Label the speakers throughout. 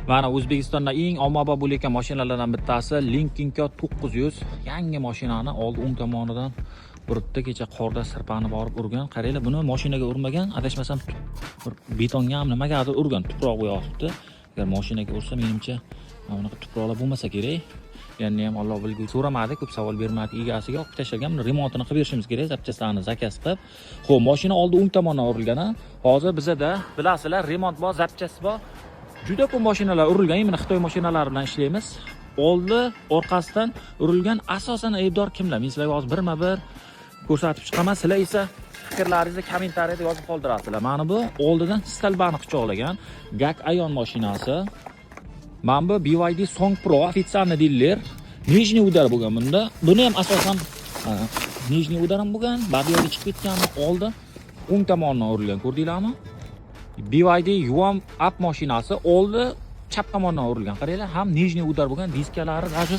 Speaker 1: Mana O'zbekistonda eng ommabop bo'layotgan mashinalardan bittasi Lincoln 900. Yangi mashinani oldi o'ng tomonidan buribdi, kecha qorda sirpanib borib urgan. Qaranglar, buni mashinaga urmagan, adashmasam betonga ham nimagadir urgan, tuproq bo'yapti. Agar mashinaga ursa, menimcha mana bunaqa tuproqlar bo'lmasa kerak. Ya'ni ham Alloh bilguchi so'ramadi, ko'p savol bermadi, egasiga olib tashlagan. Buni remontini qilib berishimiz kerak, zapchastlarni zakaz qilib. Xo'p, mashina oldi o'ng tomonidan urilgan. Hozir bizada bilasizlar, remont bor, zapchast bor. Juda ko'p mashinalar urilgan. Mana Xitoy mashinalari bilan ishlaymiz. Oldi, orqasidan urilgan. Asosan aybdor kimlar? Men sizlarga hozir birma-bir ko'rsatib chiqaman. Sizlar esa fikrlaringizni kommentariyada yozib qoldirasizlar. Mana bu oldidan stalbani quchoqlagan Gak Ayon mashinasi. Mana bu BYD Song Pro ofitsialniy diler. Nijniy udar bo'lgan bunda. Buni ham asosan nijniy udar ham bo'lgan. Babiyoga chiqib ketganmi? Oldi o'ng tomonidan urilgan. Ko'rdinglarmi? BYD Yuan Up mashinasi oldi chap tomondan urilgan. Qaranglar, ham nijniy udar bo'lgan, diskalari даже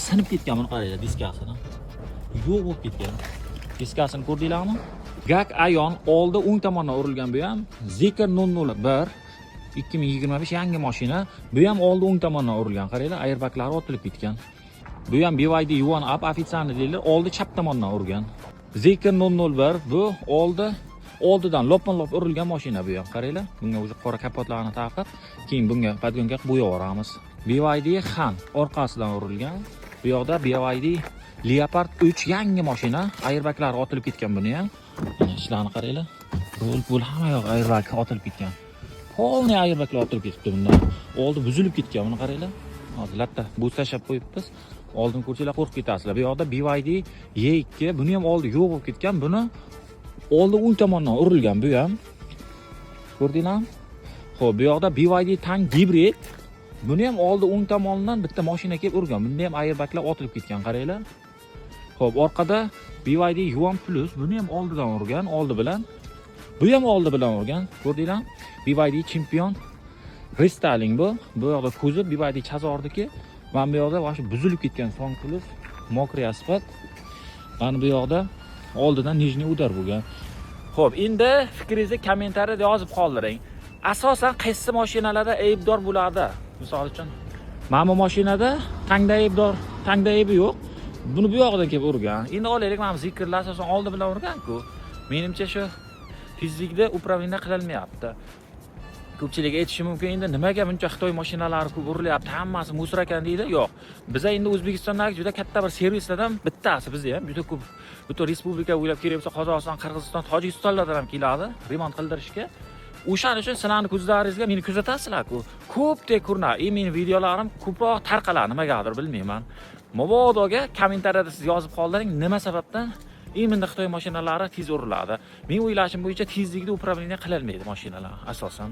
Speaker 1: sinib ketgan. Buni qaranglar, diskasini. Yo'q bo'lib ketgan. Diskasini ko'rdinglarmi? Gak Ayon oldi o'ng tomondan urilgan bu ham. Zikr 001 2025 yangi mashina. Bu ham oldi o'ng tomondan urilgan. Qaranglar, airbaglari otilib ketgan. Bu ham BYD Yuan Up ofitsialniy diler, oldi chap tomondan urgan. Zikr 001 bu oldidan lopma-lop urilgan mashina bu ham. Qaranglar, bunga o'zi qora kapotlarni taqib, keyin bunga podgonga bo'yab yuboramiz. BYD Han orqasidan urilgan. Bu yoqda BYD Leopard 3 yangi mashina, airbaglari otilib ketgan buni ham. Mana ishlarni qaranglar. Rul hamma yoq airbag otilib ketgan. Polniy airbaglar otilib ketibdi bunda. Oldi buzilib ketgan, buni qaranglar. Hozir latta buz tashlab qo'yibmiz. Oldin ko'rsanglar qo'rqib ketasizlar. Bu yoqda BYD Y2, buni ham oldi yo'q bo'lib ketgan. Buni oldi o'ng tomondan urilgan bu ham. Ko'rdinglarmi? Xo'p, bu yoqda BYD Tang Hybrid. Buni ham oldi o'ng tomonidan bitta mashina kelib urgan. Bunda ham airbaglar otilib ketgan, qaranglar. Xo'p, orqada BYD Yuan Plus, buni ham oldidan urgan, oldi bilan. Bu ham oldi bilan urgan. Ko'rdinglarmi? BYD Champion Restyling bu. Bu yoqda ko'zi BYD Chazordiki, mana bu yoqda mana buzilib ketgan Song Plus, mokriy asfalt. Mana bu yoqda oldidan nijniy udar bo'lgan. Xo'p, endi fikringizni kommentariyada yozib qoldiring. Asosan qaysi mashinalarda aybdor bo'ladi? Misol uchun, mana bu mashinada tangda aybi yo'q. Buni bu yoqdan kelib urgan. Endi olaylik, mana zikrlar asosan oldi bilan urgan-ku. Menimcha shu tezlikda upravleniya qilinmayapti. Ko'pchilik aytishi mumkin, endi nimaga buncha Xitoy mashinalari ko'p urilyapti, hammasi musor ekan deydi. Yo'q. Biz endi O'zbekistondagi juda katta bir servislardan bittasi, bizda ham juda ko'p butun respublika bo'ylab kelayotsa, Qozog'iston, Qirg'iziston, Tojikistonlardan ham keladi remont qildirishga. O'shaning uchun sizlarning ko'zlaringizga meni kuzatasizlar-ku. Ko'pdek ko'rinadi. Mening videolarim ko'proq tarqaladi, nimagadir bilmayman. Mabodoga kommentariyada siz yozib qoldiring, nima sababdan endi Xitoy mashinalari tez uriladi. Men o'ylashim bo'yicha tezlikda upravleniya qilolmaydi mashinalar asosan.